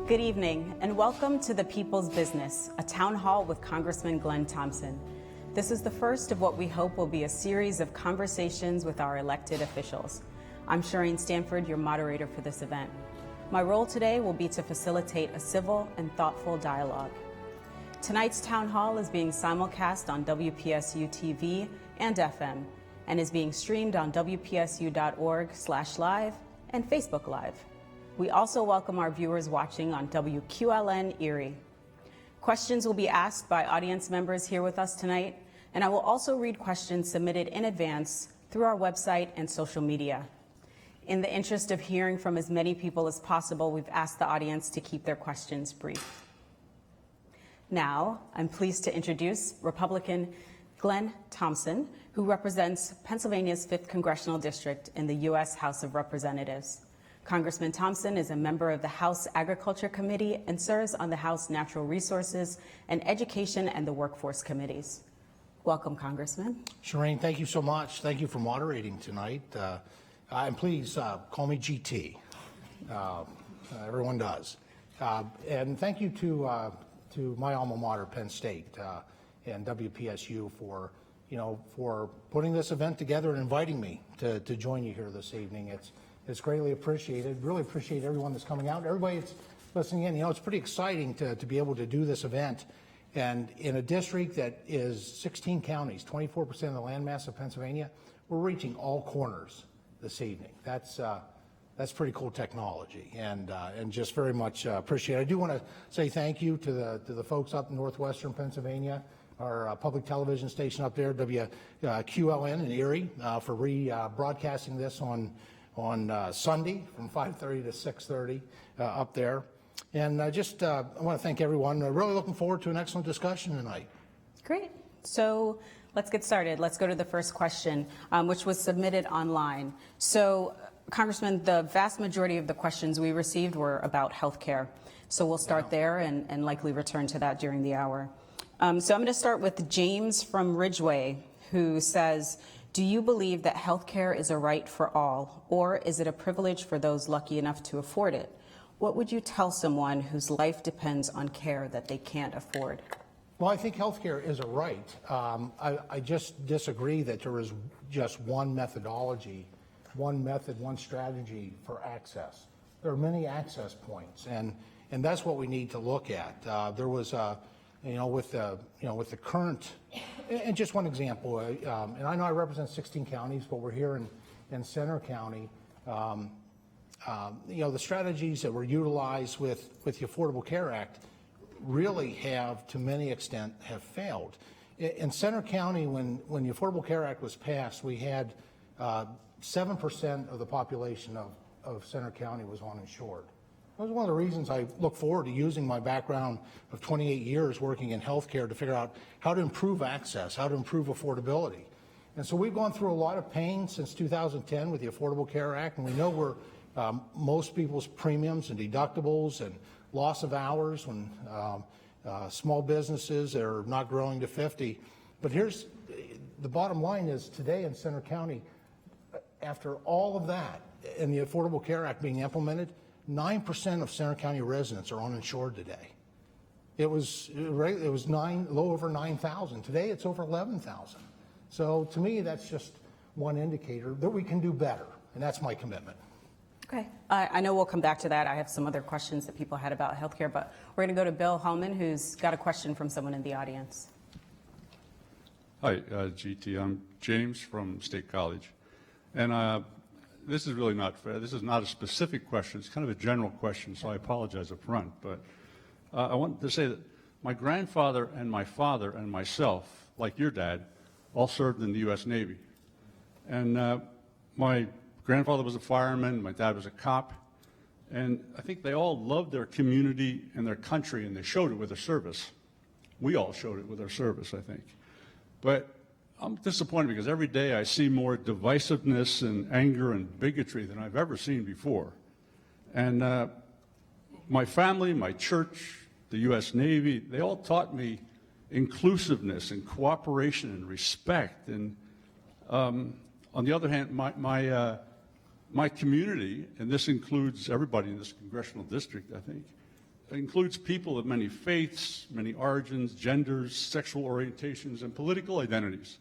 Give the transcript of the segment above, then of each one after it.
Good evening, and welcome to The People's Business, a town hall with Congressman Glenn Thompson. This is the first of what we hope will be a series of conversations with our elected officials. I'm Shireen Stanford, your moderator for this event. My role today will be to facilitate a civil and thoughtful dialogue. Tonight's town hall is being simulcast on WPSU TV and FM, and is being streamed on WPSU.org/live and Facebook Live. We also welcome our viewers watching on WQLN Erie. Questions will be asked by audience members here with us tonight, and I will also read questions submitted in advance through our website and social media. In the interest of hearing from as many people as possible, we've asked the audience to keep their questions brief. Now, I'm pleased to introduce Republican Glenn Thompson, who represents Pennsylvania's 5th Congressional District in the U.S. House of Representatives. Congressman Thompson is a member of the House Agriculture Committee and serves on the House Natural Resources and Education and the Workforce Committees. Welcome, Congressman. Shireen, thank you so much. Thank you for moderating tonight. And please call me GT. Everyone does. And thank you to my alma mater, Penn State, and WPSU for putting this event together and inviting me to join you here this evening. It's greatly appreciated. Really appreciate everyone that's coming out. Everybody that's listening in. It's pretty exciting to be able to do this event. And in a district that is 16 counties, 24% of the landmass of Pennsylvania, we're reaching all corners this evening. That's pretty cool technology, and just very much appreciate it. I do want to say thank you to the folks up in northwestern Pennsylvania, our public television station up there, WQLN in Erie, for broadcasting this on Sunday from 5:30 to 6:30 up there. And I want to thank everyone. Really looking forward to an excellent discussion tonight. Great. So let's get started. Let's go to the first question, which was submitted online. So, Congressman, the vast majority of the questions we received were about health care. So we'll start there and likely return to that during the hour. So I'm going to start with James from Ridgeway, who says, do you believe that health care is a right for all, or is it a privilege for those lucky enough to afford it? What would you tell someone whose life depends on care that they can't afford? Well, I think health care is a right. I just disagree that there is just one methodology, one method, one strategy for access. There are many access points, and that's what we need to look at. There was with the current, and just one example, and I know I represent 16 counties, but we're here in Center County. The strategies that were utilized with the Affordable Care Act really have, to many extent, have failed. In Center County, when the Affordable Care Act was passed, we had 7% of the population of Center County was uninsured. That was one of the reasons I look forward to using my background of 28 years working in healthcare to figure out how to improve access, how to improve affordability. And so we've gone through a lot of pain since 2010 with the Affordable Care Act, and we know where most people's premiums and deductibles and loss of hours when small businesses are not growing to 50. But here's the bottom line is today in Center County, after all of that and the Affordable Care Act being implemented, 9% of Center County residents are uninsured today. It was low over 9,000. Today it's over 11,000. So to me, that's just one indicator that we can do better, and that's my commitment. Okay. I know we'll come back to that. I have some other questions that people had about healthcare, but we're going to go to Bill Hallman, who's got a question from someone in the audience. Hi, GT. I'm James from State College. And this is really not fair. This is not a specific question. It's kind of a general question, so I apologize up front. But I want to say that my grandfather and my father and myself, like your dad, all served in the U.S. Navy. And my grandfather was a fireman, my dad was a cop, and I think they all loved their community and their country, and they showed it with their service. We all showed it with our service, I think. But I'm disappointed because every day I see more divisiveness and anger and bigotry than I've ever seen before. And my family, my church, the U.S. Navy, they all taught me inclusiveness and cooperation and respect. And on the other hand, my community, and this includes everybody in this congressional district, I think, includes people of many faiths, many origins, genders, sexual orientations, and political identities.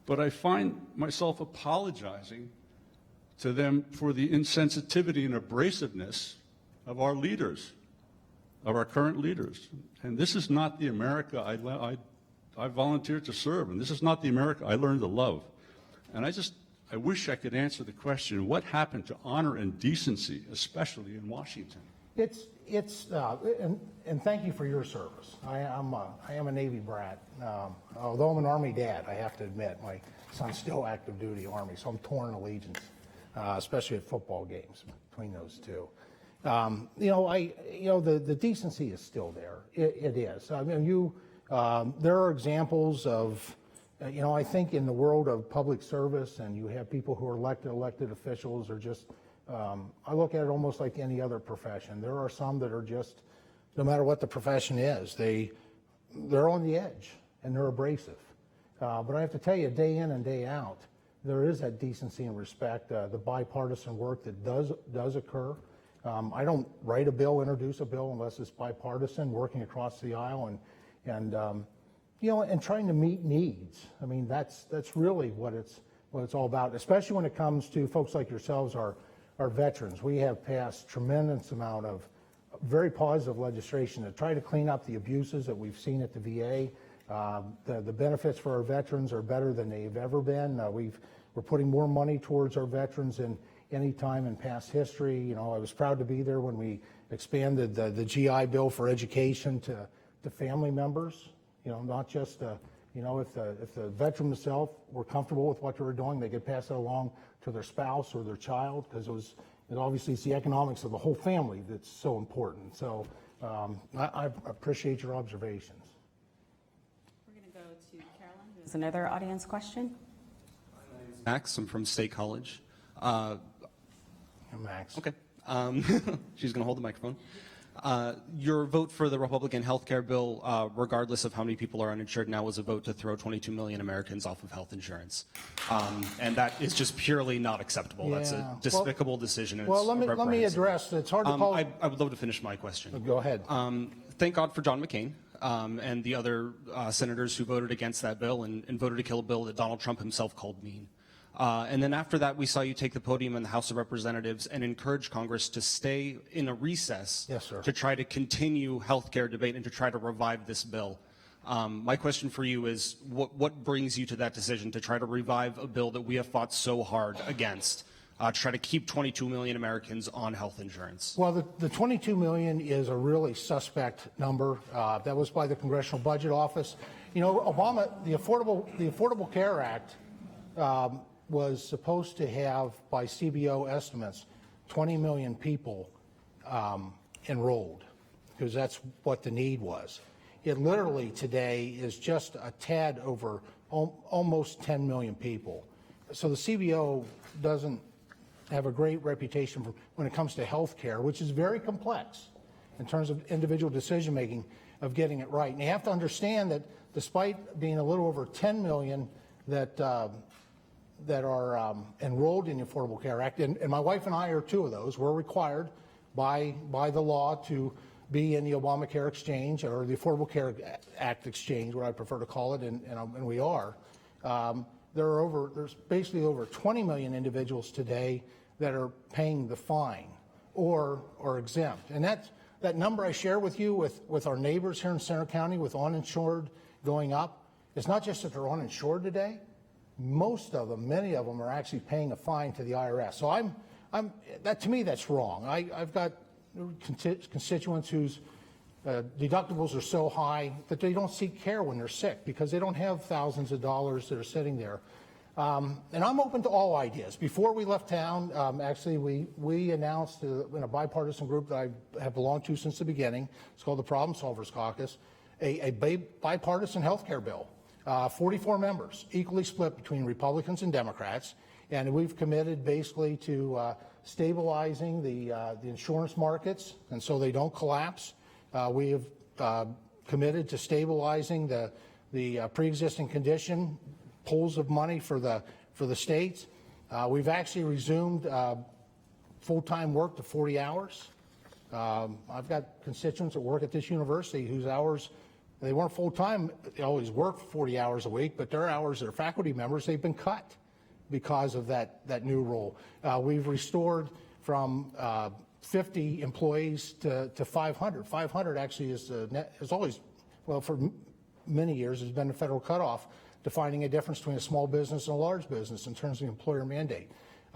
But I find myself apologizing to them for the insensitivity and abrasiveness of our leaders, of our current leaders. And this is not the America I volunteered to serve, and this is not the America I learned to love. And I wish I could answer the question, what happened to honor and decency, especially in Washington? And thank you for your service. I am a Navy brat. Although I'm an Army dad, I have to admit, my son's still active duty Army, so I'm torn allegiance, especially at football games between those two. The decency is still there. It is. I mean, there are examples of, I think in the world of public service, and you have people who are elected officials, or just, I look at it almost like any other profession. There are some that are just, no matter what the profession is, they're on the edge and they're abrasive. But I have to tell you, day in and day out, there is that decency and respect, the bipartisan work that does occur. I don't write a bill, introduce a bill, unless it's bipartisan, working across the aisle and trying to meet needs. I mean, that's really what it's all about, especially when it comes to folks like yourselves, our veterans. We have passed tremendous amount of very positive legislation to try to clean up the abuses that we've seen at the VA. The benefits for our veterans are better than they've ever been. We're putting more money towards our veterans than any time in past history. I was proud to be there when we expanded the GI Bill for education to family members. Not just if the veteran themselves were comfortable with what they were doing, they could pass it along to their spouse or their child, because obviously it's the economics of the whole family that's so important. So I appreciate your observations. We're going to go to Carolyn, who has another audience question. My name is Max. I'm from State College. Max. Okay. She's going to hold the microphone. Your vote for the Republican health care bill, regardless of how many people are uninsured now, was a vote to throw 22 million Americans off of health insurance. And that is just purely not acceptable. That's a despicable decision. Well, let me address, it's hard to call. I would love to finish my question. Go ahead. Thank God for John McCain and the other senators who voted against that bill and voted to kill a bill that Donald Trump himself called mean. And then after that, we saw you take the podium in the House of Representatives and encourage Congress to stay in a recess, yes, sir, to try to continue health care debate and to try to revive this bill. My question for you is, what brings you to that decision to try to revive a bill that we have fought so hard against, to try to keep 22 million Americans on health insurance? Well, the 22 million is a really suspect number. That was by the Congressional Budget Office. Obama, the Affordable Care Act, was supposed to have, by CBO estimates, 20 million people enrolled, because that's what the need was. It literally today is just a tad over almost 10 million people. So the CBO doesn't have a great reputation when it comes to health care, which is very complex in terms of individual decision making of getting it right. And you have to understand that despite being a little over 10 million that are enrolled in the Affordable Care Act, and my wife and I are two of those. We're required by the law to be in the Obamacare exchange, or the Affordable Care Act exchange, what I prefer to call it, and we are. There's basically over 20 million individuals today that are paying the fine or exempt. And that number I share with you with our neighbors here in Center County with uninsured going up, it's not just that they're uninsured today. Most of them, many of them, are actually paying a fine to the IRS. So to me, that's wrong. I've got constituents whose deductibles are so high that they don't seek care when they're sick because they don't have thousands of dollars that are sitting there. And I'm open to all ideas. Before we left town, actually, we announced in a bipartisan group that I have belonged to since the beginning, it's called the Problem Solvers Caucus, a bipartisan health care bill. 44 members, equally split between Republicans and Democrats, and we've committed basically to stabilizing the insurance markets, and so they don't collapse. We have committed to stabilizing the pre-existing condition pools of money for the states. We've actually resumed full-time work to 40 hours. I've got constituents that work at this university whose hours, they weren't full-time, they always work 40 hours a week, but their hours, their faculty members, they've been cut because of that new rule. We've restored from 50 employees to 500. 500 actually is always, well, for many years has been the federal cutoff, defining a difference between a small business and a large business in terms of the employer mandate.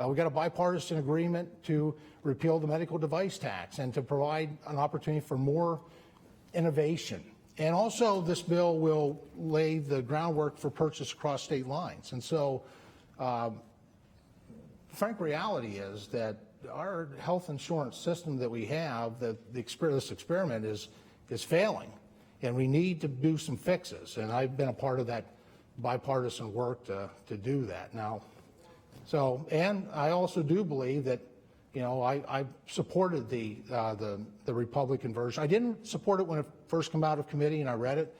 We got a bipartisan agreement to repeal the medical device tax and to provide an opportunity for more innovation. And also, this bill will lay the groundwork for purchase across state lines. And so, frank reality is that our health insurance system that we have, this experiment is failing, and we need to do some fixes. And I've been a part of that bipartisan work to do that now. So, and I also do believe that, I supported the Republican version. I didn't support it when it first came out of committee, and I read it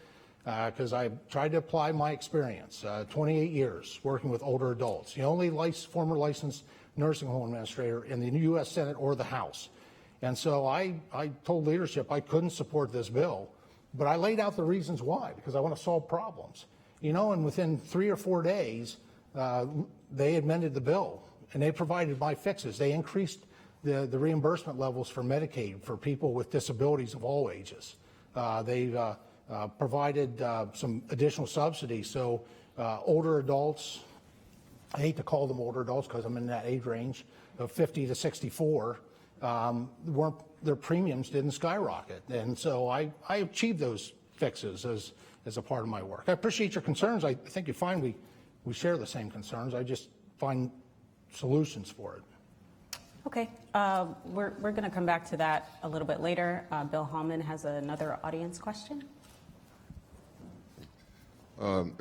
because I tried to apply my experience, 28 years working with older adults, the only former licensed nursing home administrator in the U.S. Senate or the House. And so I told leadership I couldn't support this bill, but I laid out the reasons why, because I want to solve problems. And within 3 or 4 days, they amended the bill, and they provided my fixes. They increased the reimbursement levels for Medicaid for people with disabilities of all ages. They provided some additional subsidies, so older adults, I hate to call them older adults because I'm in that age range of 50 to 64, their premiums didn't skyrocket. And so I achieved those fixes as a part of my work. I appreciate your concerns. I think you find we share the same concerns. I just find solutions for it. Okay, we're going to come back to that a little bit later. Bill Hallman has another audience question.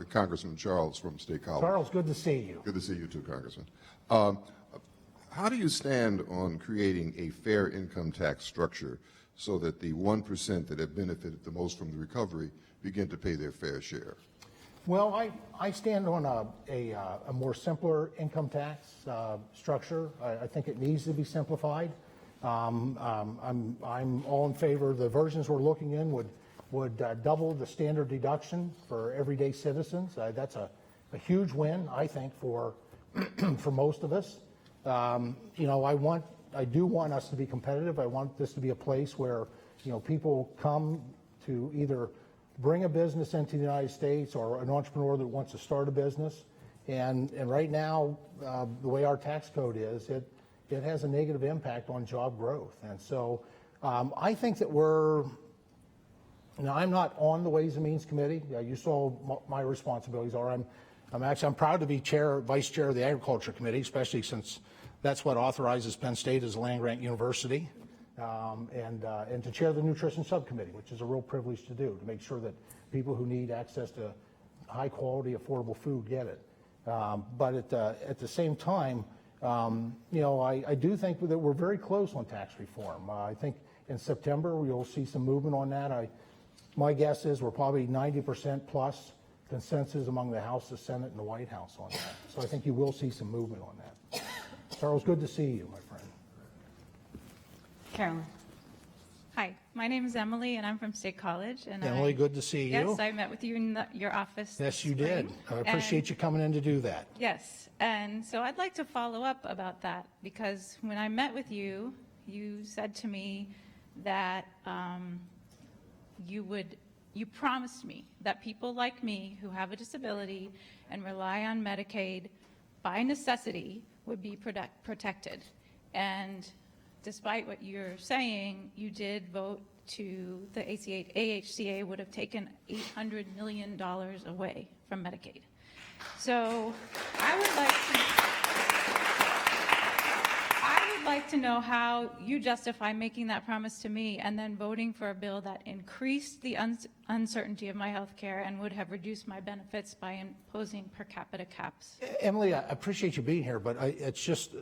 Congressman Charles from State College. Charles, good to see you. Good to see you too, Congressman. How do you stand on creating a fair income tax structure so that the 1% that have benefited the most from the recovery begin to pay their fair share? Well, I stand on a more simpler income tax structure. I think it needs to be simplified. I'm all in favor. The versions we're looking in would double the standard deduction for everyday citizens. That's a huge win, I think, for for most of us. I do want us to be competitive. I want this to be a place where people come to either bring a business into the United States or an entrepreneur that wants to start a business. And right now, the way our tax code is, it has a negative impact on job growth. And so I think that I'm not on the Ways and Means Committee. You saw my responsibilities are. I'm proud to be vice chair of the Agriculture Committee, especially since that's what authorizes Penn State as a land-grant university. And to chair the Nutrition Subcommittee, which is a real privilege to do, to make sure that people who need access to high-quality, affordable food get it. But at the same time, I do think that we're very close on tax reform. I think in September you'll see some movement on that. My guess is we're probably 90% plus consensus among the House, the Senate, and the White House on that. So I think you will see some movement on that. Charles, good to see you, my friend. Carolyn. Hi, my name is Emily, and I'm from State College. And Emily, good to see you. Yes, I met with you in your office. Yes, you did. I appreciate you coming in to do that. Yes, and so I'd like to follow up about that, because when I met with you, you said to me that you promised me that people like me who have a disability and rely on Medicaid by necessity would be protected. And despite what you're saying, you did vote to the AHCA would have taken $800 million away from Medicaid. So I would like to know how you justify making that promise to me and then voting for a bill that increased the uncertainty of my health care and would have reduced my benefits by imposing per capita caps. Emily, I appreciate you being here, but it's just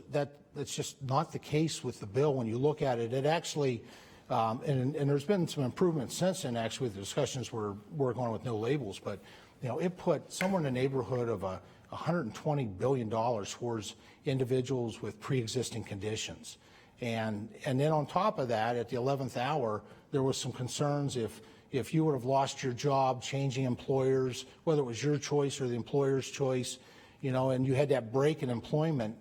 not the case with the bill. When you look at it, it actually, and there's been some improvements since then, actually, with the discussions we're working on with no labels, but it put somewhere in the neighborhood of $120 billion towards individuals with pre-existing conditions. And then on top of that, at the 11th hour, there was some concerns if you would have lost your job, changing employers, whether it was your choice or the employer's choice, and you had that break in employment,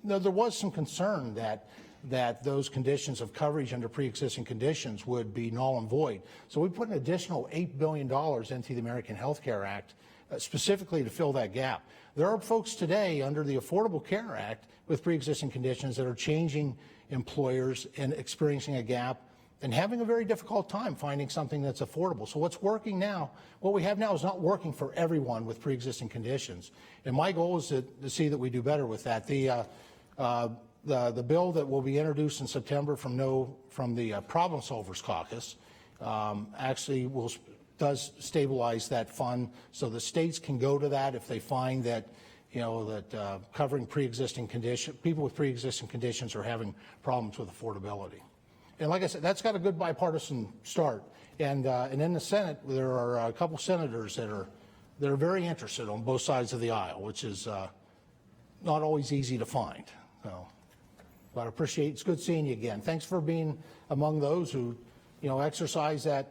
there was some concern that those conditions of coverage under pre-existing conditions would be null and void. So we put an additional $8 billion into the American Health Care Act specifically to fill that gap. There are folks today under the Affordable Care Act with pre-existing conditions that are changing employers and experiencing a gap and having a very difficult time finding something that's affordable. So what's working now, what we have now is not working for everyone with pre-existing conditions. And my goal is to see that we do better with that. The bill that will be introduced in September from the Problem Solvers Caucus actually does stabilize that fund, so the states can go to that if they find that covering people with pre-existing conditions are having problems with affordability. And like I said, that's got a good bipartisan start. And in the Senate, there are a couple senators that are very interested on both sides of the aisle, which is not always easy to find. So, but I appreciate it's good seeing you again. Thanks for being among those who exercise that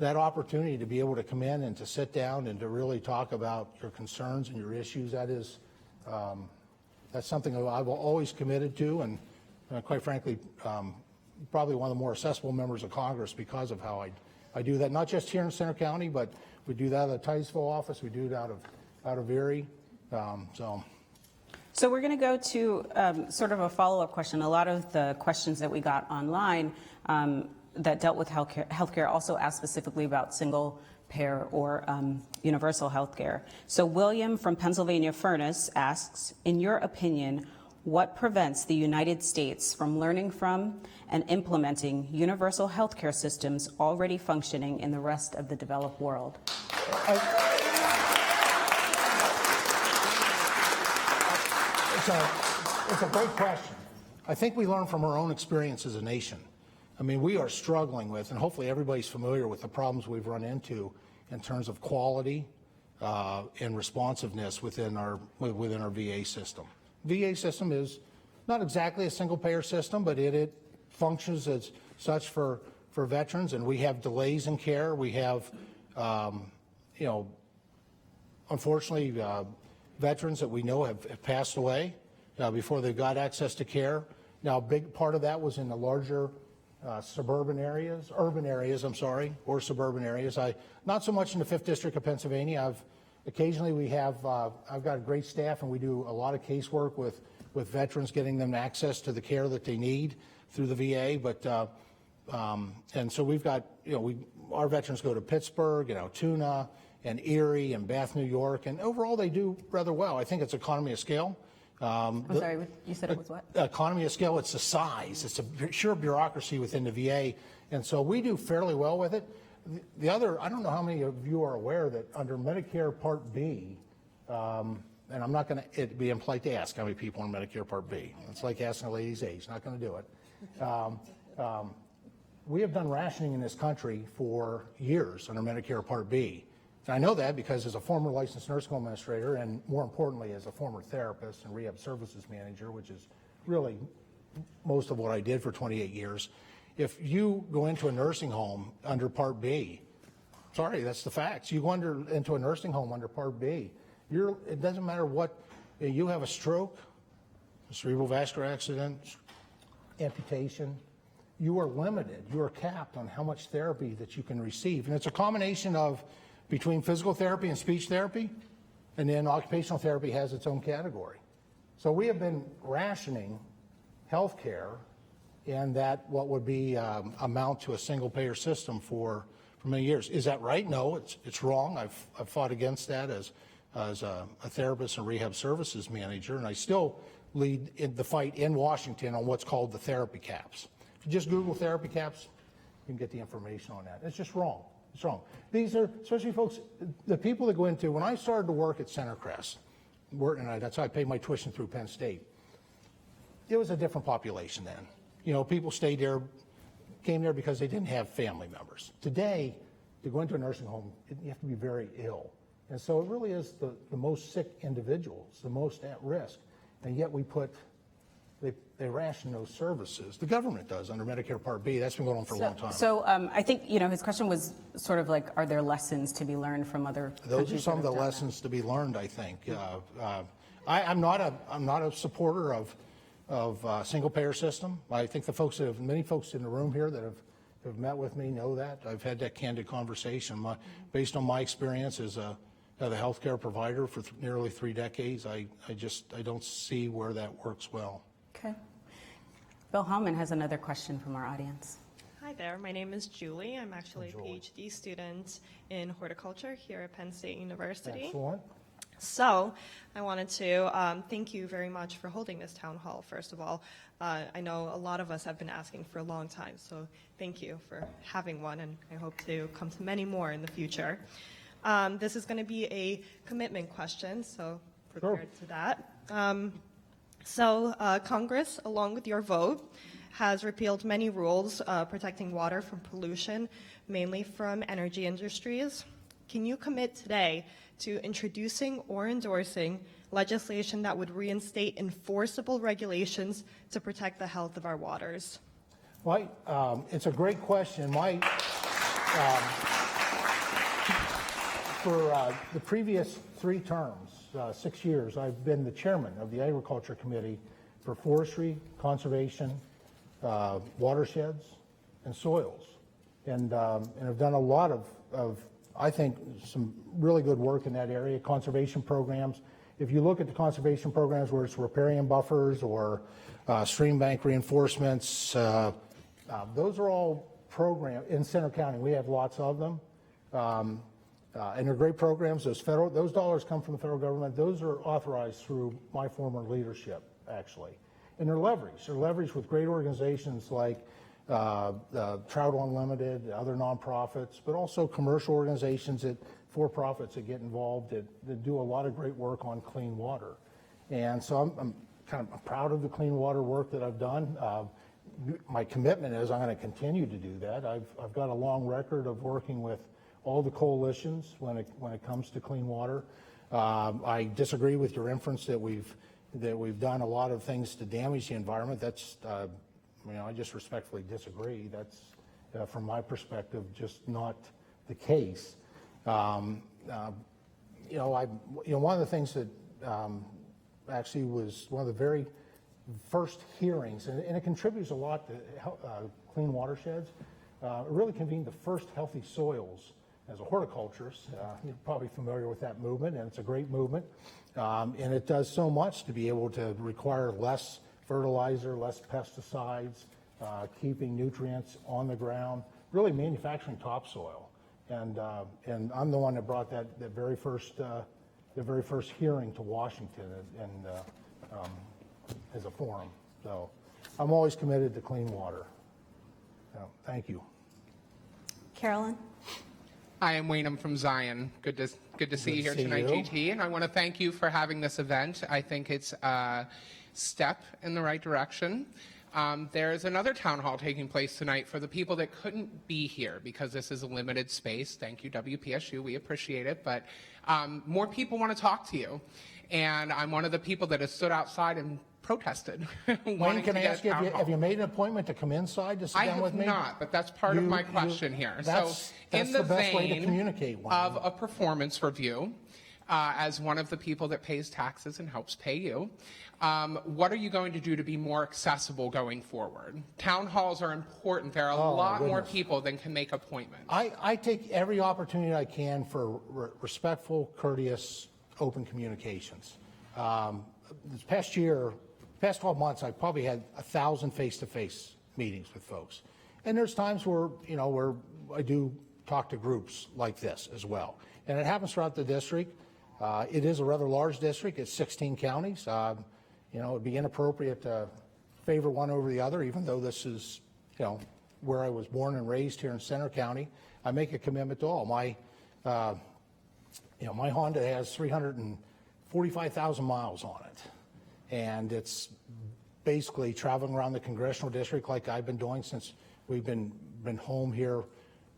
opportunity to be able to come in and to sit down and to really talk about your concerns and your issues. That's something that I've always committed to, and quite frankly, probably one of the more accessible members of Congress because of how I do that, not just here in Center County, but we do that out of the Titusville office, we do it out of Erie. So we're going to go to sort of a follow-up question. A lot of the questions that we got online that dealt with healthcare also asked specifically about single payer or universal healthcare. So William from Pennsylvania Furnace asks, in your opinion, what prevents the United States from learning from and implementing universal healthcare systems already functioning in the rest of the developed world? It's a great question. I think we learn from our own experience as a nation. I mean, we are struggling with, and hopefully everybody's familiar with the problems we've run into in terms of quality and responsiveness within our VA system. VA system is not exactly a single-payer system, but it functions as such for veterans, and we have delays in care. We have, unfortunately, veterans that we know have passed away before they got access to care. Now, a big part of that was in the larger urban areas, or suburban areas. Not so much in the 5th District of Pennsylvania. Occasionally I've got a great staff, and we do a lot of casework with veterans, getting them access to the care that they need through the VA. But and so we've got, our veterans go to Pittsburgh and Altoona and Erie and Bath, New York, and overall they do rather well. I think it's economy of scale. I'm sorry, you said it was what? Economy of scale, it's the size. It's a sheer bureaucracy within the VA. And so we do fairly well with it. The other, I don't know how many of you are aware that under Medicare Part B, and I'm not going to be impolite to ask how many people are in Medicare Part B. It's like asking a lady's age, not going to do it. We have done rationing in this country for years under Medicare Part B. And I know that because as a former licensed nursing home administrator, and more importantly as a former therapist and rehab services manager, which is really most of what I did for 28 years, if you go into a nursing home under Part B, sorry, that's the facts. You go into a nursing home under Part B, it doesn't matter what, you have a stroke, a cerebral vascular accident, amputation, you are limited, you are capped on how much therapy that you can receive. And it's a combination of between physical therapy and speech therapy, and then occupational therapy has its own category. So we have been rationing health care and that what would be amount to a single payer system for many years. Is that right? No, it's wrong. I've fought against that as a therapist and rehab services manager, and I still lead in the fight in Washington on what's called the therapy caps. If you just Google therapy caps, you can get the information on that. It's just wrong. It's wrong. These are, especially folks, the people that go into, when I started to work at Centercrest, and that's how I paid my tuition through Penn State, it was a different population then. People came there because they didn't have family members. Today, to go into a nursing home, you have to be very ill. And so it really is the most sick individuals, the most at risk. And yet we put they ration those services. The government does under Medicare Part B. That's been going on for a long time. So I think, his question was sort of like, are there lessons to be learned from other countries? Those are some of that the have done lessons to be learned, I think. I'm not a supporter of single payer system. I think many folks in the room here that have met with me know that. I've had that candid conversation. Based on my experience as a healthcare provider for nearly 3 decades, I don't see where that works well. Okay. Bill Hellman has another question from our audience. Hi there, my name is Julie. I'm actually a PhD student in horticulture here at Penn State University. Excellent. So I wanted to thank you very much for holding this town hall, first of all. I know a lot of us have been asking for a long time, so thank you for having one, and I hope to come to many more in the future. This is going to be a commitment question, so prepared to that. Congress, along with your vote, has repealed many rules protecting water from pollution, mainly from energy industries. Can you commit today to introducing or endorsing legislation that would reinstate enforceable regulations to protect the health of our waters? Well, it's a great question. For the previous 3 terms, 6 years, I've been the chairman of the Agriculture Committee for Forestry, Conservation, Watersheds, and Soils. And I've done a lot of, I think, some really good work in that area, conservation programs. If you look at the conservation programs where it's riparian buffers or stream bank reinforcements, those are all programs in Center County. We have lots of them. And they're great programs. Those dollars come from the federal government. Those are authorized through my former leadership, actually. And they're leveraged. They're leveraged with great organizations like Trout Unlimited, other nonprofits, but also commercial organizations, for-profits that get involved that do a lot of great work on clean water. And so I'm kind of proud of the clean water work that I've done. My commitment is I'm going to continue to do that. I've got a long record of working with all the coalitions when it comes to clean water. I disagree with your inference that we've done a lot of things to damage the environment. That's I just respectfully disagree. That's from my perspective just not the case. One of the things that actually was one of the very first hearings, and it contributes a lot to clean watersheds. It really convened the first Healthy Soils as a horticulturist. You're probably familiar with that movement, and it's a great movement. And it does so much to be able to require less fertilizer, less pesticides, keeping nutrients on the ground, really manufacturing topsoil. And I'm the one that brought the very first hearing to Washington and as a forum. So I'm always committed to clean water. So, thank you. Carolyn? Hi, I'm Wayne. I'm from Zion. Good to see you here tonight, GT. And I want to thank you for having this event. I think it's a step in the right direction. There's another town hall taking place tonight for the people that couldn't be here because this is a limited space. Thank you, WPSU. We appreciate it. But more people want to talk to you. And I'm one of the people that has stood outside and protested. Wayne, can I ask you, have you made an appointment to come inside to sit down with me? I have not, but that's part of my question here. That's in the best way to vein communicate, Wayne. of a performance review, as one of the people that pays taxes and helps pay you, what are you going to do to be more accessible going forward? Town halls are important. There are a lot more people than can make appointments. I take every opportunity I can for respectful, courteous, open communications. This past 12 months, I've probably had 1,000 face-to-face meetings with folks. And there's times where I do talk to groups like this as well. And it happens throughout the district. It is a rather large district. It's 16 counties. It'd be inappropriate to favor one over the other, even though this is, where I was born and raised here in Center County. I make a commitment to all. My Honda has 345,000 miles on it. And it's basically traveling around the congressional district like I've been doing since we've been home here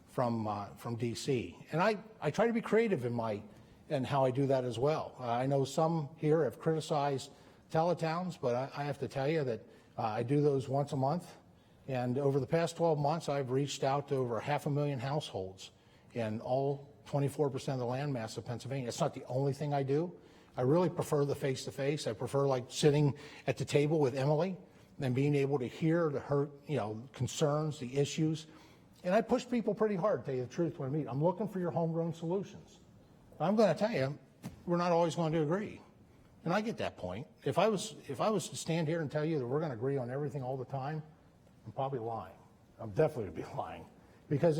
from DC. And I try to be creative in how I do that as well. I know some here have criticized teletowns, but I have to tell you that I do those once a month. And over the past 12 months, I've reached out to over 500,000 households in all 24% of the landmass of Pennsylvania. It's not the only thing I do. I really prefer the face-to-face. I prefer like sitting at the table with Emily and being able to hear her, concerns, the issues. And I push people pretty hard, to tell you the truth, when I meet. I'm looking for your homegrown solutions. I'm going to tell you, we're not always going to agree. And I get that point. If I was to stand here and tell you that we're going to agree on everything all the time, I'm probably lying. I'm definitely going to be lying. Because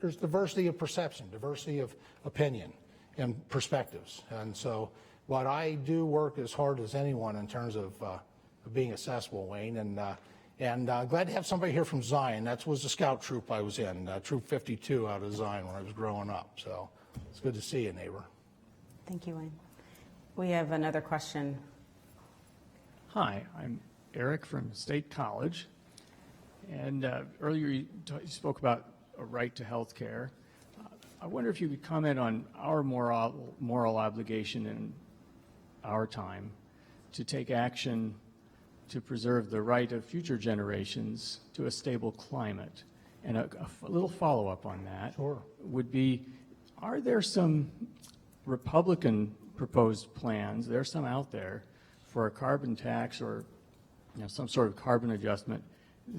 there's diversity of perception, diversity of opinion and perspectives. And so, but I do work as hard as anyone in terms of being accessible, Wayne. And glad to have somebody here from Zion. That was the scout troop I was in, Troop 52 out of Zion when I was growing up. So it's good to see you, neighbor. Thank you, Wayne. We have another question. Hi, I'm Eric from State College. And earlier you spoke about a right to health care. I wonder if you could comment on our moral obligation in our time to take action to preserve the right of future generations to a stable climate. And a little follow-up on that would be, are there some Republican proposed plans, there are some out there, for a carbon tax or some sort of carbon adjustment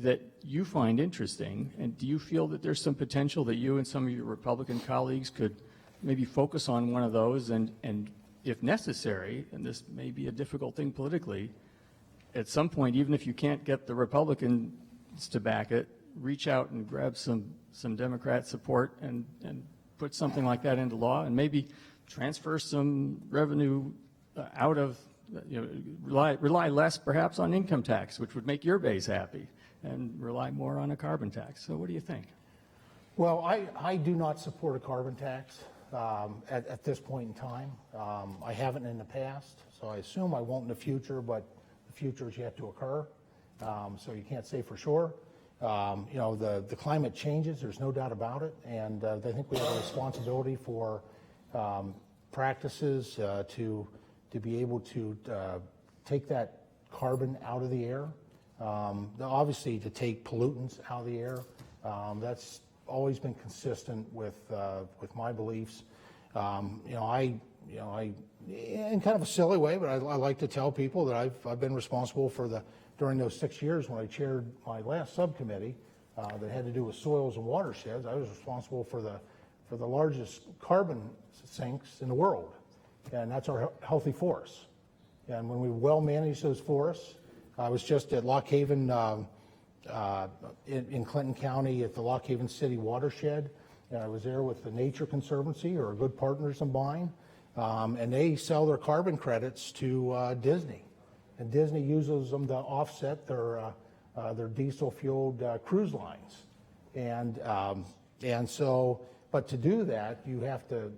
that you find interesting? And do you feel that there's some potential that you and some of your Republican colleagues could maybe focus on one of those and if necessary, and this may be a difficult thing politically, at some point, even if you can't get the Republicans to back it, reach out and grab some Democrat support and put something like that into law and maybe transfer some revenue out of, rely less perhaps on income tax, which would make your base happy, and rely more on a carbon tax. So what do you think? Well, I do not support a carbon tax at this point in time. I haven't in the past, so I assume I won't in the future, but the future is yet to occur, so you can't say for sure. The climate changes, there's no doubt about it, and I think we have a responsibility for practices to be able to take that carbon out of the air. Obviously, to take pollutants out of the air. That's always been consistent with my beliefs. In kind of a silly way, but I like to tell people that I've been responsible for during those 6 years when I chaired my last subcommittee that had to do with soils and watersheds. I was responsible for the largest carbon sinks in the world, and that's our healthy forests. And when we well manage those forests, I was just at Lock Haven in Clinton County at the Lock Haven City watershed, and I was there with the Nature Conservancy, who are good partners of mine, and they sell their carbon credits to Disney, and Disney uses them to offset their diesel-fueled cruise lines, and so. But to do that, you have to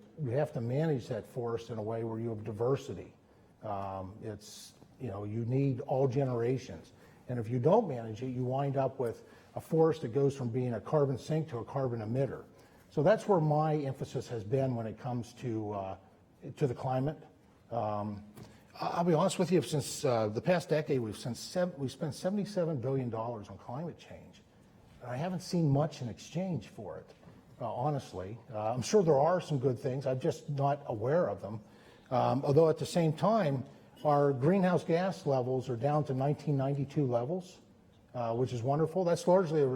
manage that forest in a way where you have diversity. You need all generations. And if you don't manage it, you wind up with a forest that goes from being a carbon sink to a carbon emitter. So that's where my emphasis has been when it comes to the climate. I'll be honest with you, since the past decade, we've spent $77 billion on climate change. I haven't seen much in exchange for it, honestly. I'm sure there are some good things. I'm just not aware of them. Although at the same time, our greenhouse gas levels are down to 1992 levels, which is wonderful. That's largely a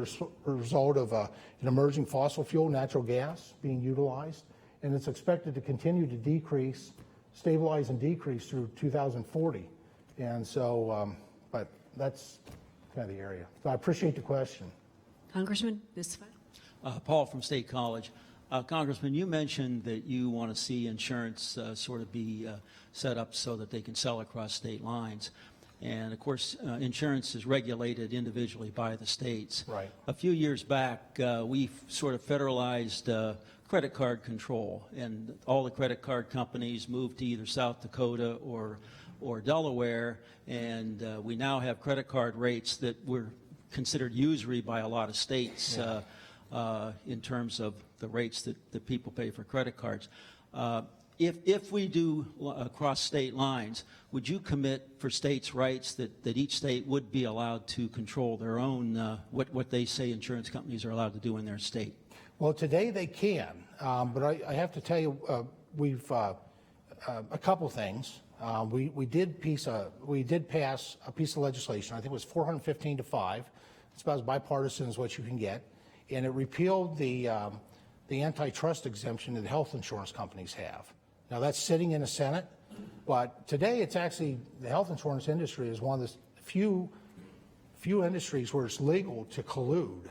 result of an emerging fossil fuel, natural gas, being utilized, and it's expected to continue to decrease, stabilize and decrease through 2040. And so, but that's kind of the area. So I appreciate the question. Congressman Bisfeld. Paul from State College. Congressman, you mentioned that you want to see insurance sort of be set up so that they can sell across state lines. And of course, insurance is regulated individually by the states. Right. A few years back, we sort of federalized credit card control, and all the credit card companies moved to either South Dakota or Delaware, and we now have credit card rates that were considered usury by a lot of states. In terms of the rates that people pay for credit cards. if we do cross state lines, would you commit for states' rights that each state would be allowed to control their own, what they say insurance companies are allowed to do in their state? Well, today they can, but I have to tell you, we've a couple things. We did pass a piece of legislation. I think it was 415 to 5. It's about as bipartisan as what you can get, and it repealed the antitrust exemption that health insurance companies have. Now that's sitting in the Senate, but today it's actually, the health insurance industry is one of the few industries where it's legal to collude,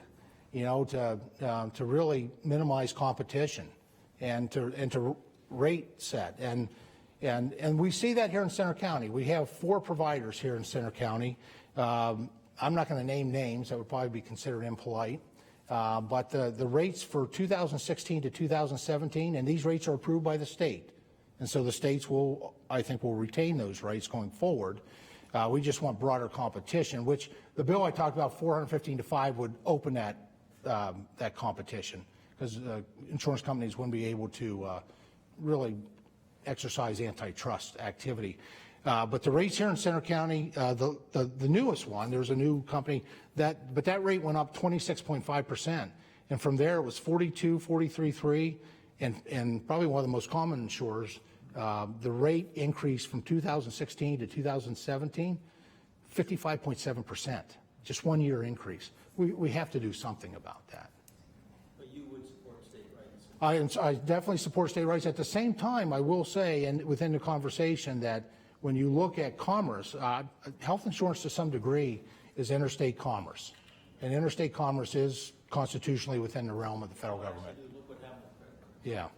you know, to really minimize competition and to rate set. And we see that here in Centre County. We have 4 providers here in Centre County. I'm not going to name names, that would probably be considered impolite. But the rates for 2016 to 2017, and these rates are approved by the state. And so the states will, I think, will retain those rates going forward. We just want broader competition, which the bill I talked about, 415 to 5, would open that competition, because insurance companies wouldn't be able to really exercise antitrust activity. But the rates here in Centre County, the newest one, there's a new company, but that rate went up 26.5%. And from there it was 42, 43.3, and probably one of the most common insurers, the rate increased from 2016 to 2017, 55.7%, just 1 year increase. We have to do something about that. But you would support state rights? I definitely support state rights. At the same time, I will say, and within the conversation, that when you look at commerce, health insurance to some degree is interstate commerce. And interstate commerce is constitutionally within the realm of the federal government. Look what happened with credit card.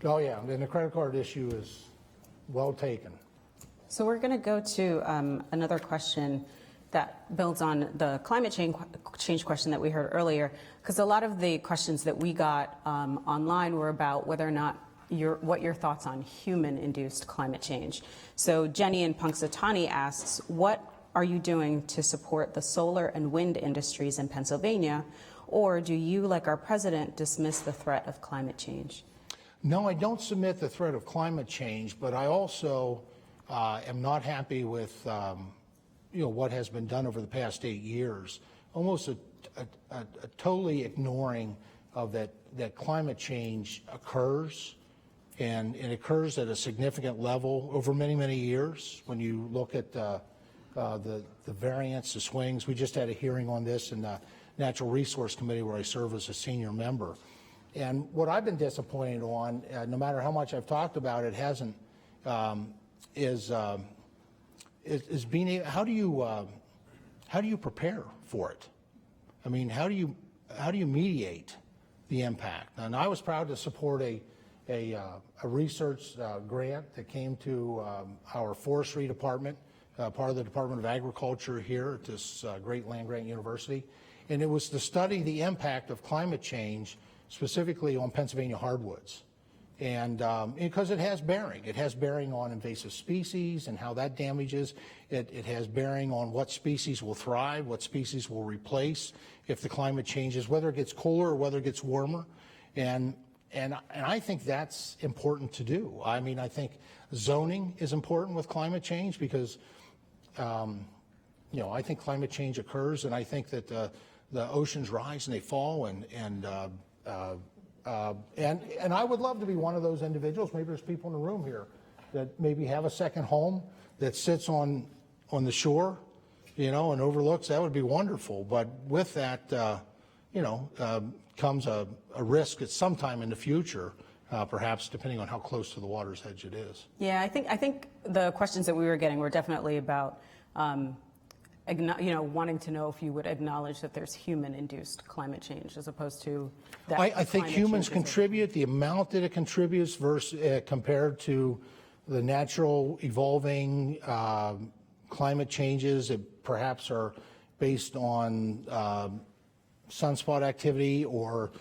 Yeah. Oh, yeah. And the credit card issue is well taken. So we're going to go to another question that builds on the climate change question that we heard earlier, because a lot of the questions that we got online were about whether or not what your thoughts on human-induced climate change. So Jenny in Punxsutawney asks, what are you doing to support the solar and wind industries in Pennsylvania, or do you, like our president, dismiss the threat of climate change? No, I don't submit the threat of climate change, but I also am not happy with what has been done over the past 8 years. Almost a totally ignoring of that climate change occurs, and it occurs at a significant level over many, many years. When you look at the variance, the swings, we just had a hearing on this in the Natural Resource Committee where I serve as a senior member. And what I've been disappointed on, no matter how much I've talked about it, hasn't, is being able, how do you prepare for it? I mean, how do you mediate the impact? And I was proud to support a research grant that came to our forestry department, part of the Department of Agriculture here at this great land-grant university, and it was to study the impact of climate change specifically on Pennsylvania hardwoods. And because it has bearing on invasive species and how that damages. It has bearing on what species will thrive, what species will replace if the climate changes, whether it gets colder or whether it gets warmer. And I think that's important to do. I mean, I think zoning is important with climate change because, I think climate change occurs, and I think that the oceans rise and they fall, and I would love to be one of those individuals. Maybe there's people in the room here that maybe have a second home that sits on the shore, and overlooks. That would be wonderful. But with that, comes a risk at some time in the future, perhaps depending on how close to the water's edge it is. Yeah, I think the questions that we were getting were definitely about, wanting to know if you would acknowledge that there's human-induced climate change as opposed to that. I think humans contribute, the amount that it contributes versus compared to the natural evolving climate changes that perhaps are based on sunspot activity or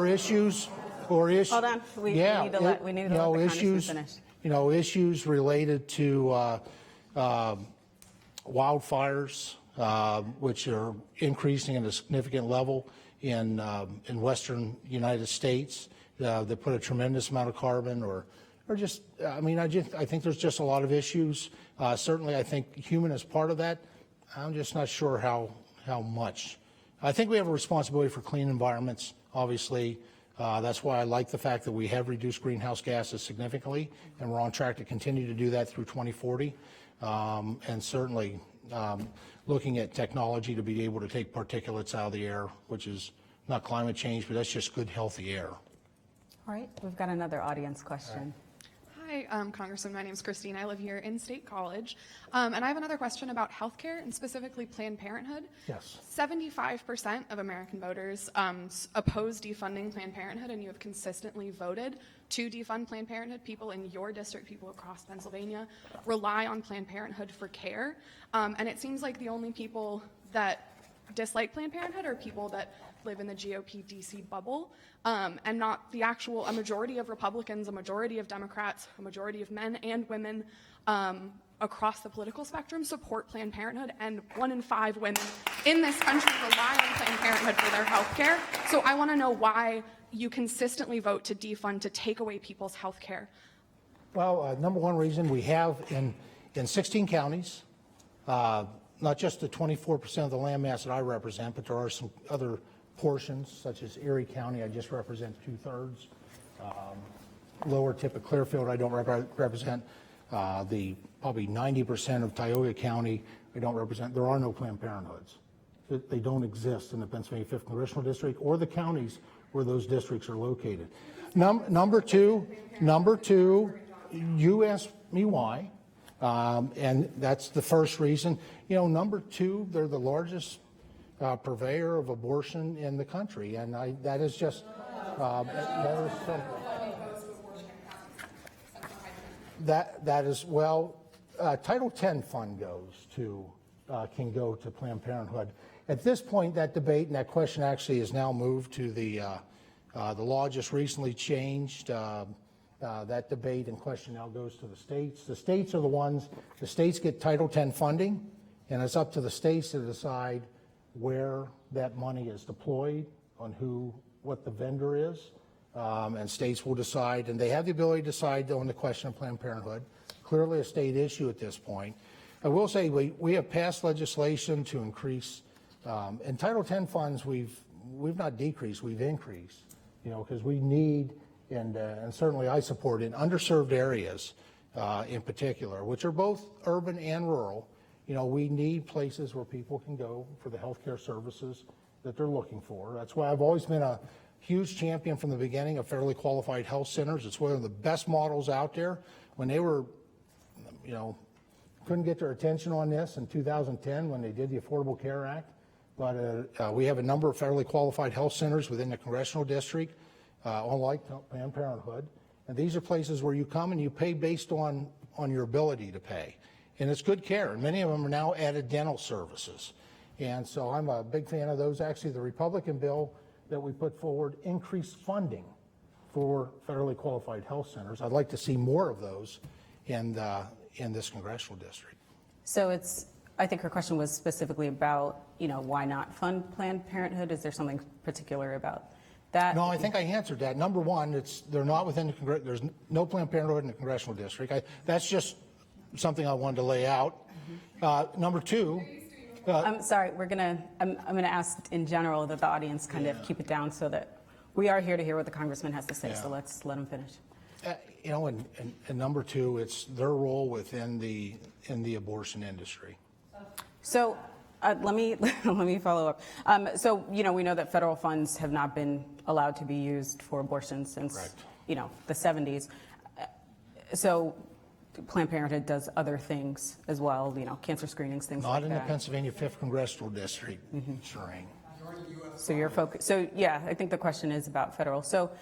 issues. Hold on, we need to let the congressman finish. Issues related to wildfires, which are increasing at a significant level in western United States, that put a tremendous amount of carbon, or just, I mean, I think there's just a lot of issues. Certainly, I think human is part of that. I'm just not sure how much. I think we have a responsibility for clean environments, obviously. That's why I like the fact that we have reduced greenhouse gases significantly, and we're on track to continue to do that through 2040. And certainly looking at technology to be able to take particulates out of the air, which is not climate change, but that's just good, healthy air. All right, we've got another audience question. Hi, Congressman. My name is Christine. I live here in State College. And I have another question about healthcare and specifically Planned Parenthood. Yes. 75% of American voters oppose defunding Planned Parenthood, and you have consistently voted to defund Planned Parenthood. People in your district, people across Pennsylvania, rely on Planned Parenthood for care. And it seems like the only people that dislike Planned Parenthood are people that live in the GOP DC bubble, and not the actual, a majority of Republicans, a majority of Democrats, a majority of men and women across the political spectrum support Planned Parenthood, and 1 in 5 women in this country rely on Planned Parenthood for their health care. So I want to know why you consistently vote to defund, to take away people's health care. Well, number one reason, we have in 16 counties, not just the 24% of the land mass that I represent, but there are some other portions, such as Erie County, I just represent 2/3. Lower tip of Clearfield, I don't represent. The probably 90% of Tioga County, I don't represent. There are no Planned Parenthoods. They don't exist in the Pennsylvania 5th Congressional District or the counties where those districts are located. Number two, you asked me why, and that's the first reason. You know, number two, they're the largest purveyor of abortion in the country, and that is just that is well. Title X fund can go to Planned Parenthood. At this point, that debate and that question actually is now moved to the law just recently changed. That debate and question now goes to the states. The states are the ones. The states get Title X funding, and it's up to the states to decide where that money is deployed, on what the vendor is, and states will decide, and they have the ability to decide on the question of Planned Parenthood. Clearly a state issue at this point. I will say we have passed legislation to increase, and Title X funds we've not decreased, we've increased, because we need, and certainly I support in underserved areas in particular, which are both urban and rural. We need places where people can go for the healthcare services that they're looking for. That's why I've always been a huge champion from the beginning of federally qualified health centers. It's one of the best models out there. When they were, couldn't get their attention on this in 2010 when they did the Affordable Care Act, but we have a number of federally qualified health centers within the congressional district, unlike Planned Parenthood. And these are places where you come and you pay based on your ability to pay. And it's good care, and many of them are now added dental services. And so I'm a big fan of those. Actually, the Republican bill that we put forward increased funding for federally qualified health centers. I'd like to see more of those in this congressional district. So I think her question was specifically about, why not fund Planned Parenthood? Is there something particular about that? No, I think I answered that. Number one, they're not within there's no Planned Parenthood in the congressional district. That's just something I wanted to lay out. Number two, I'm sorry. I'm gonna ask in general that the audience kind of keep it down so that we are here to hear what the congressman has to say. Yeah. So let's let him finish. And number two, it's their role within the abortion industry. So let me follow up. So we know that federal funds have not been allowed to be used for abortion since the 70s. So Planned Parenthood does other things as well, cancer screenings, things like that. Not in the Pennsylvania 5th Congressional District, Shireen. So you're focused. So yeah, I think the question is about federal. So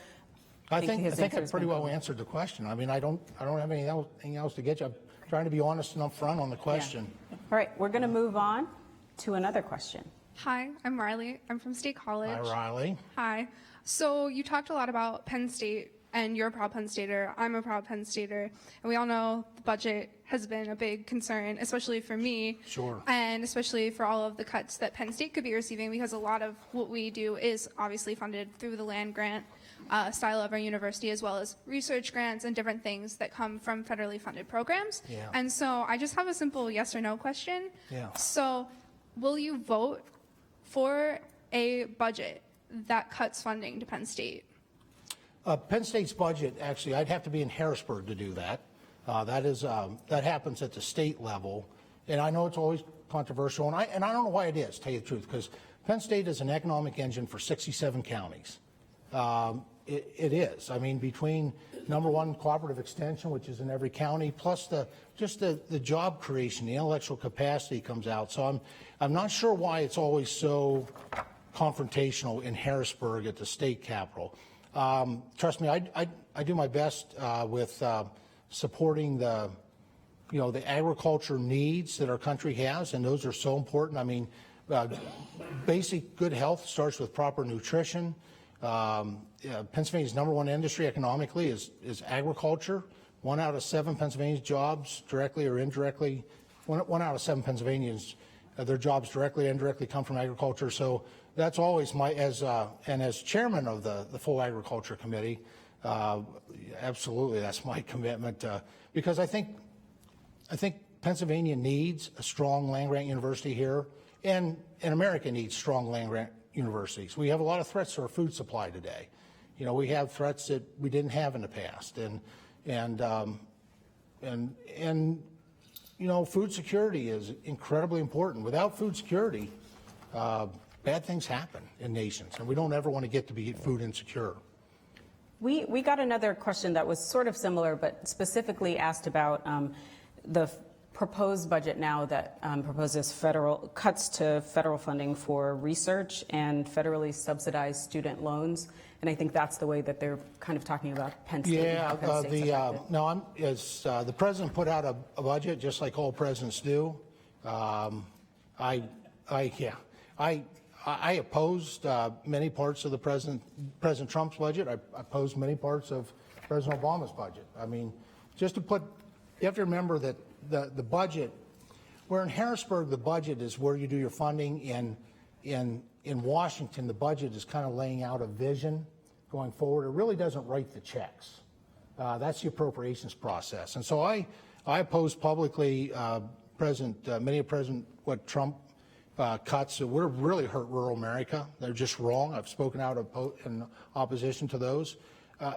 I think I pretty well answered the question. I mean, I don't have anything else to get you. I'm trying to be honest and upfront on the question. Yeah. All right, we're going to move on to another question. Hi, I'm Riley. I'm from State College. Hi, Riley. Hi. So you talked a lot about Penn State, and you're a proud Penn Stater. I'm a proud Penn Stater. And we all know the budget has been a big concern, especially for me. Sure. And especially for all of the cuts that Penn State could be receiving, because a lot of what we do is obviously funded through the land grant. style of our university, as well as research grants and different things that come from federally funded programs. Yeah. And so I just have a simple yes or no question. Yeah. So will you vote for a budget that cuts funding to Penn State? Penn State's budget, actually, I'd have to be in Harrisburg to do that. That happens at the state level, and I know it's always controversial, and I don't know why it is, to tell you the truth, because Penn State is an economic engine for 67 counties. It is. I mean, between number one, cooperative extension, which is in every county, plus the job creation, the intellectual capacity comes out. So I'm not sure why it's always so confrontational in Harrisburg at the state capitol. Trust me, I do my best with supporting the agriculture needs that our country has, and those are so important. I mean, basic good health starts with proper nutrition. Pennsylvania's number one industry economically is agriculture. 1 out of 7 Pennsylvania's jobs, directly or indirectly, 1 out of 7 Pennsylvanians, their jobs directly or indirectly come from agriculture. So that's always as chairman of the full agriculture committee, absolutely that's my commitment, because I think Pennsylvania needs a strong land-grant university here, and America needs strong land-grant universities. We have a lot of threats to our food supply today. We have threats that we didn't have in the past, and food security is incredibly important. Without food security, bad things happen in nations, and we don't ever want to get to be food insecure. We got another question that was sort of similar, but specifically asked about the proposed budget now that proposes cuts to federal funding for research and federally subsidized student loans. And I think that's the way that they're kind of talking about Penn State. Yeah, the president put out a budget just like all presidents do. I opposed many parts of the President Trump's budget. I opposed many parts of President Obama's budget. I mean, you have to remember that the budget, where in Harrisburg the budget is where you do your funding, in Washington the budget is kind of laying out a vision going forward. It really doesn't write the checks. That's the appropriations process. And so I opposed publicly many of President Trump cuts that would have really hurt rural America. They're just wrong. I've spoken out in opposition to those.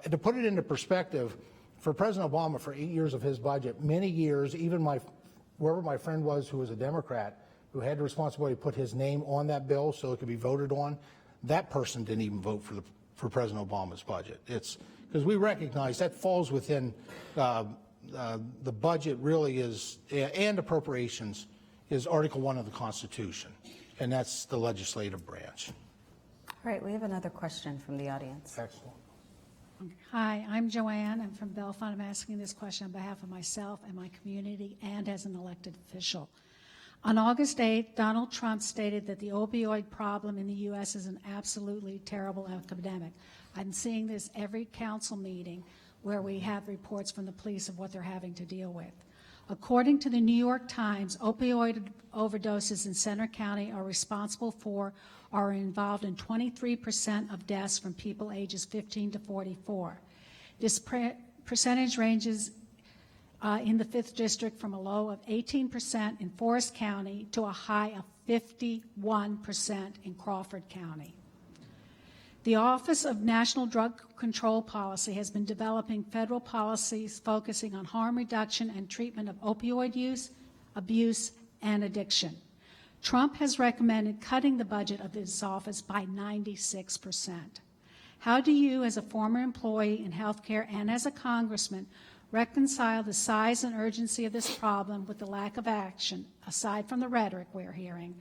To put it into perspective, for President Obama, for 8 years of his budget, many years, even wherever my friend was who was a Democrat, who had the responsibility to put his name on that bill so it could be voted on, that person didn't even vote for President Obama's budget. It's because we recognize that falls within the budget really is, and appropriations is Article 1 of the Constitution, and that's the legislative branch. All right, we have another question from the audience. Excellent. Hi, I'm Joanne. I'm from Bellefonte. I'm asking this question on behalf of myself and my community and as an elected official. On August 8th, Donald Trump stated that the opioid problem in the U.S. is an absolutely terrible epidemic. I'm seeing this every council meeting where we have reports from the police of what they're having to deal with. According to the New York Times, opioid overdoses in Center County are involved in 23% of deaths from people ages 15 to 44. This percentage ranges in the 5th District from a low of 18% in Forest County to a high of 51% in Crawford County. The Office of National Drug Control Policy has been developing federal policies focusing on harm reduction and treatment of opioid use, abuse, and addiction. Trump has recommended cutting the budget of this office by 96%. How do you, as a former employee in healthcare and as a congressman, reconcile the size and urgency of this problem with the lack of action, aside from the rhetoric we're hearing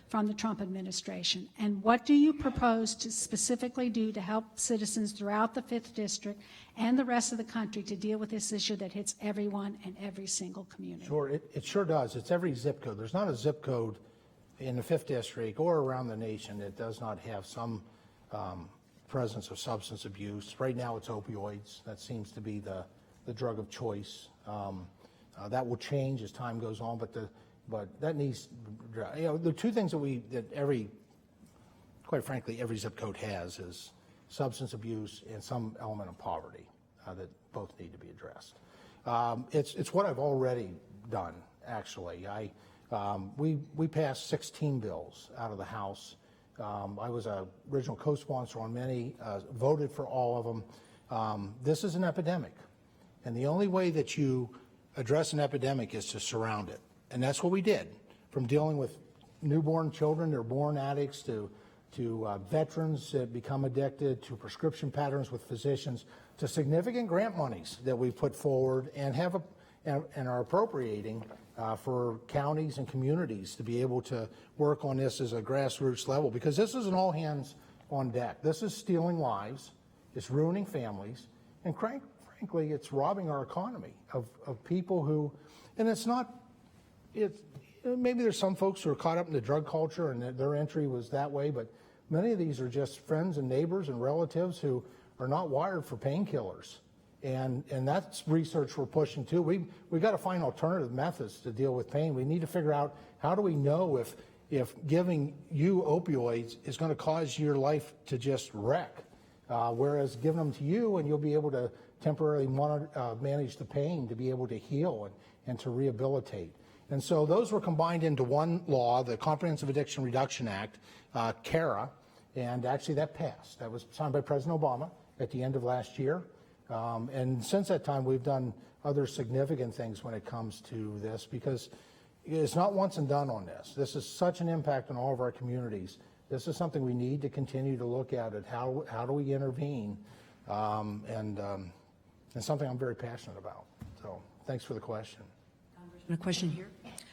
from the Trump administration? And what do you propose to specifically do to help citizens throughout the 5th District and the rest of the country to deal with this issue that hits everyone and every single community? Sure, it sure does. It's every zip code. There's not a zip code in the 5th District or around the nation that does not have some presence of substance abuse. Right now it's opioids. That seems to be the drug of choice. That will change as time goes on, but that needs, the two things that quite frankly, every zip code has substance abuse, and some element of poverty that both need to be addressed. It's what I've already done, actually. We passed 16 bills out of the House. I was a original co-sponsor on many, voted for all of them. This is an epidemic, and the only way that you address an epidemic is to surround it, and that's what we did, from dealing with newborn children that are born addicts to veterans that become addicted, to prescription patterns with physicians, to significant grant monies that we put forward and are appropriating for counties and communities to be able to work on this as a grassroots level, because this is an all hands on deck. This is stealing lives, it's ruining families, and frankly, it's robbing our economy of people who, and maybe there's some folks who are caught up in the drug culture and their entry was that way, but many of these are just friends and neighbors and relatives who are not wired for painkillers. And that's research we're pushing too. We've got to find alternative methods to deal with pain. We need to figure out, how do we know if giving you opioids is going to cause your life to just wreck, whereas giving them to you and you'll be able to temporarily manage the pain, to be able to heal and to rehabilitate. And so those were combined into one law, the Comprehensive Addiction Reduction Act, CARA, and actually that passed. That was signed by President Obama at the end of last year. And since that time, we've done other significant things when it comes to this, because it's not once and done on this. This is such an impact on all of our communities. This is something we need to continue to look at how do we intervene, and something I'm very passionate about. So thanks for the question. A question here.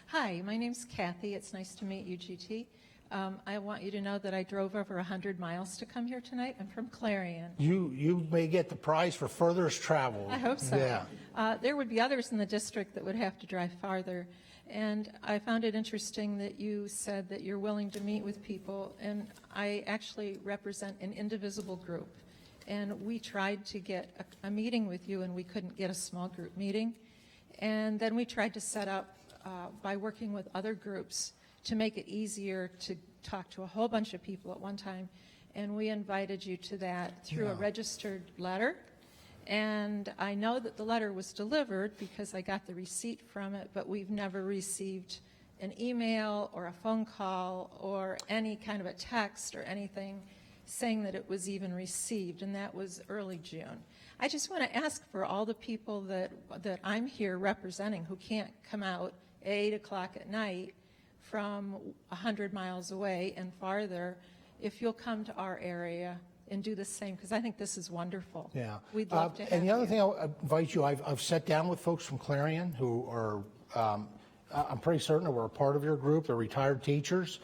Hi, my name's Kathy. It's nice to meet you, GT. I want you to know that I drove over 100 miles to come here tonight. I'm from Clarion. You may get the prize for furthest travel. I hope so. Yeah. There would be others in the district that would have to drive farther. And I found it interesting that you said that you're willing to meet with people. And I actually represent an indivisible group. And we tried to get a meeting with you, and we couldn't get a small group meeting. And then we tried to set up, by working with other groups, to make it easier to talk to a whole bunch of people at one time. And we invited you to that through a registered letter. And I know that the letter was delivered because I got the receipt from it, but we've never received an email or a phone call or any kind of a text or anything saying that it was even received, and that was early June. I just want to ask for all the people that I'm here representing who can't come out at 8 o'clock at night from 100 miles away and farther, if you'll come to our area and do the same, because I think this is wonderful. Yeah. We'd love to have and the other you. thing I'll invite you, I've sat down with folks from Clarion who are, I'm pretty certain were a part of your group. They're retired teachers.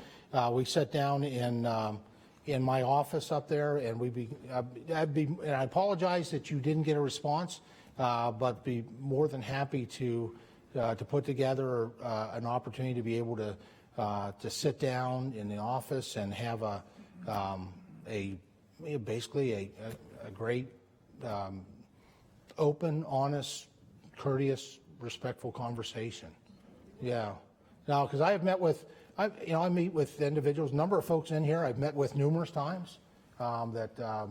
We sat down in my office up there, and and I apologize that you didn't get a response, but be more than happy to put together an opportunity to be able to sit down in the office and have basically a great, open, honest, courteous, respectful conversation. Yeah. Now, because I have met with, I meet with individuals, a number of folks in here I've met with numerous times that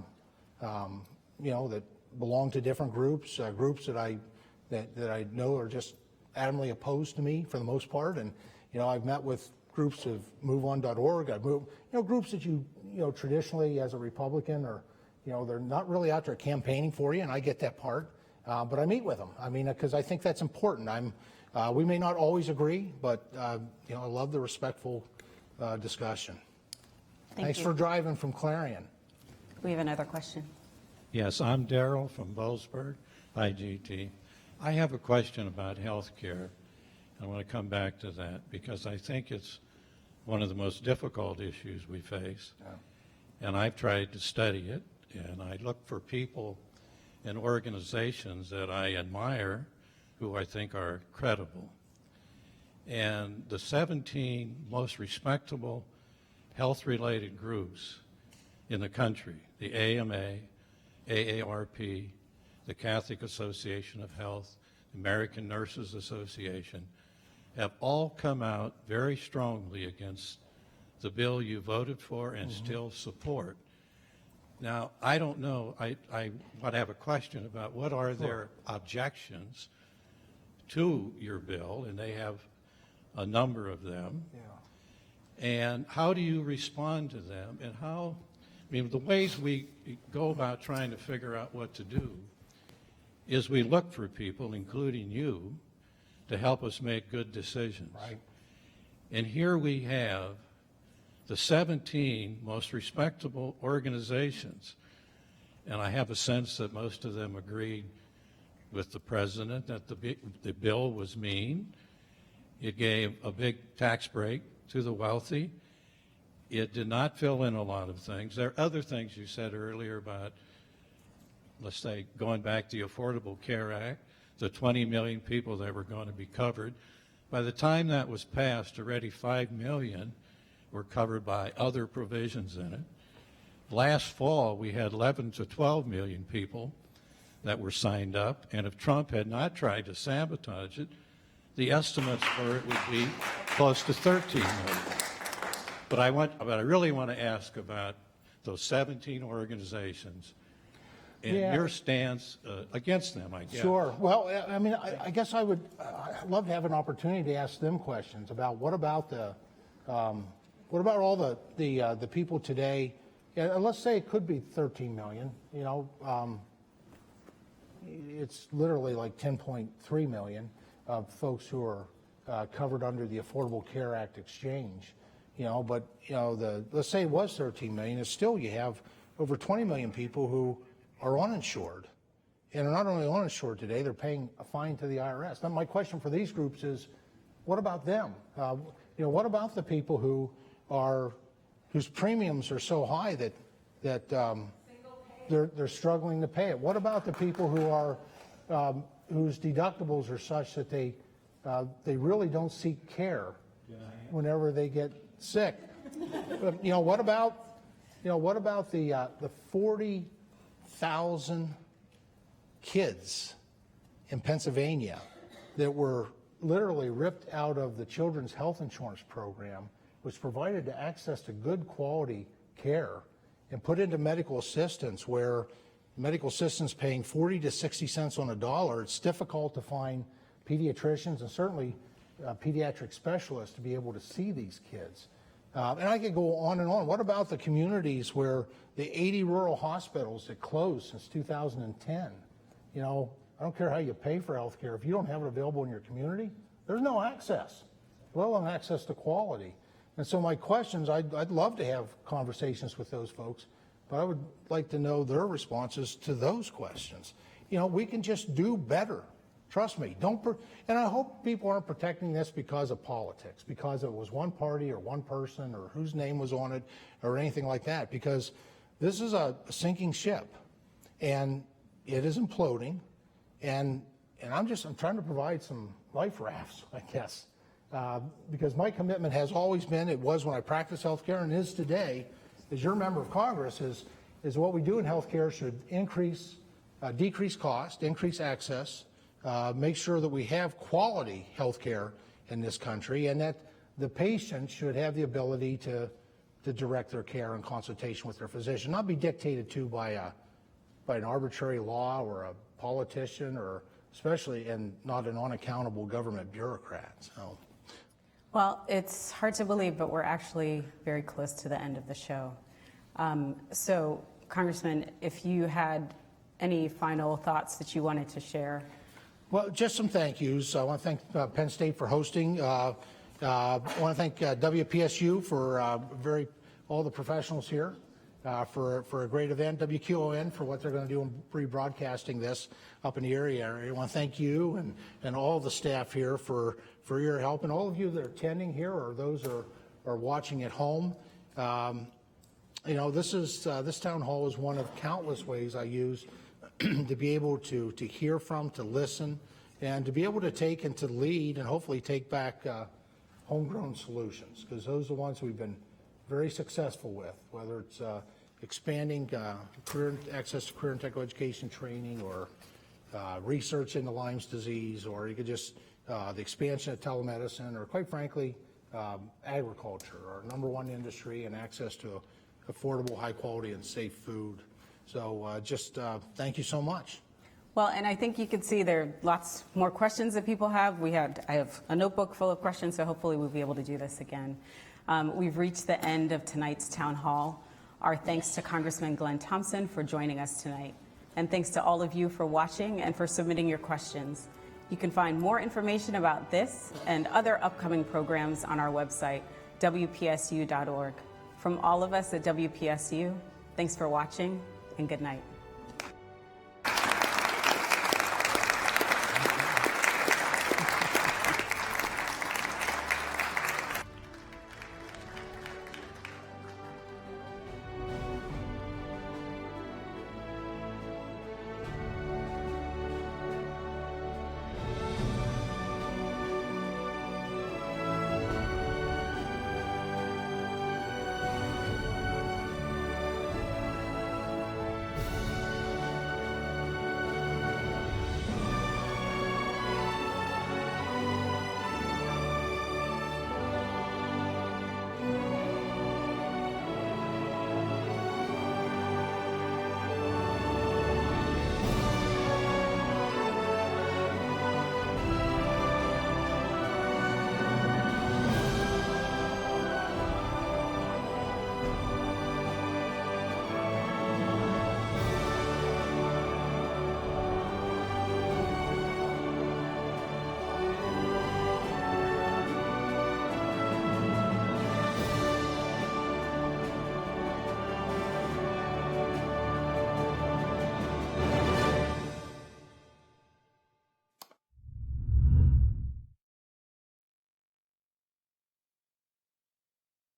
belong to different groups, groups that I know are just adamantly opposed to me for the most part. And, I've met with groups of MoveOn.org. I've moved, groups that traditionally as a Republican or, they're not really out there campaigning for you, and I get that part. But I meet with them. I mean, because I think that's important. We may not always agree, but I love the respectful discussion. Thanks for driving from Clarion. We have another question. Yes, I'm Daryl from Bollesburg, IGT. I have a question about health care. I want to come back to that because I think it's one of the most difficult issues we face. Yeah. And I've tried to study it, and I look for people and organizations that I admire who I think are credible. And the 17 most respectable health-related groups in the country, the AMA, AARP, the Catholic Association of Health, the American Nurses Association, have all come out very strongly against the bill you voted for and still support. Now, I don't know, I would have a question about what are their objections to your bill, and they have a number of them. Yeah. And how do you respond to them? And how, I mean, the ways we go about trying to figure out what to do is we look for people, including you, to help us make good decisions. Right. And here we have the 17 most respectable organizations, and I have a sense that most of them agreed with the president that the bill was mean. It gave a big tax break to the wealthy. It did not fill in a lot of things. There are other things you said earlier about, let's say, going back to the Affordable Care Act, the 20 million people that were going to be covered. By the time that was passed, already 5 million were covered by other provisions in it. Last fall, we had 11 to 12 million people that were signed up, and if Trump had not tried to sabotage it, the estimates for it would be close to 13 million. But I really want to ask about those 17 organizations and your stance against them, I guess. Sure. Well, I mean, I guess I'd love to have an opportunity to ask them questions about what about all the people today? Yeah, let's say it could be 13 million. You know, it's literally like 10.3 million of folks who are covered under the Affordable Care Act exchange. You know, but you know, let's say it was 13 million. It's still, you have over 20 million people who are uninsured, and are not only uninsured today, they're paying a fine to the IRS. Now, my question for these groups is, what about them? You know, what about the people whose premiums are so high that they're struggling to pay it? What about the people who are whose deductibles are such that they really don't seek care whenever they get sick? But, you know, what about the 40,000 kids in Pennsylvania that were literally ripped out of the Children's Health Insurance Program, which provided access to good quality care, and put into medical assistance, where medical assistance paying 40 to 60 cents on a dollar, it's difficult to find pediatricians and certainly pediatric specialists to be able to see these kids. And I could go on and on. What about the communities where the 80 rural hospitals that closed since 2010? You know, I don't care how you pay for health care. If you don't have it available in your community, there's no access, let alone access to quality. And so my questions, I'd love to have conversations with those folks, but I would like to know their responses to those questions. You know, we can just do better. Trust me. And I hope people aren't protecting this because of politics, because it was one party or one person or whose name was on it or anything like that, because this is a sinking ship and it is imploding. And I'm trying to provide some life rafts, I guess, because my commitment has always been, it was when I practiced healthcare and is today, as your member of Congress, is what we do in healthcare should decrease cost, increase access, make sure that we have quality health care in this country, and that the patient should have the ability to direct their care in consultation with their physician, not be dictated to by an arbitrary law or a politician, or especially and not an unaccountable government bureaucrat. So. Well, it's hard to believe, but we're actually very close to the end of the show. So, Congressman, if you had any final thoughts that you wanted to share. Well, just some thank yous. I want to thank Penn State for hosting. I want to thank WPSU for all the professionals here for a great event. WQON for what they're going to do in rebroadcasting this up in the area. I want to thank you and all the staff here for your help, and all of you that are attending here or those who are watching at home. You know, this town hall is one of countless ways I use to be able to hear from, to listen, and to be able to take and to lead and hopefully take back homegrown solutions, because those are the ones we've been very successful with, whether it's expanding access to career and technical education training, or research into Lyme's disease, or you could just the expansion of telemedicine, or quite frankly, agriculture, our #1 industry, and access to affordable, high quality, and safe food. So just thank you so much. Well, and I think you can see there are lots more questions that people have. I have a notebook full of questions, so hopefully we'll be able to do this again. We've reached the end of tonight's town hall. Our thanks to Congressman Glenn Thompson for joining us tonight. And thanks to all of you for watching and for submitting your questions. You can find more information about this and other upcoming programs on our website, WPSU.org. From all of us at WPSU, thanks for watching and good night.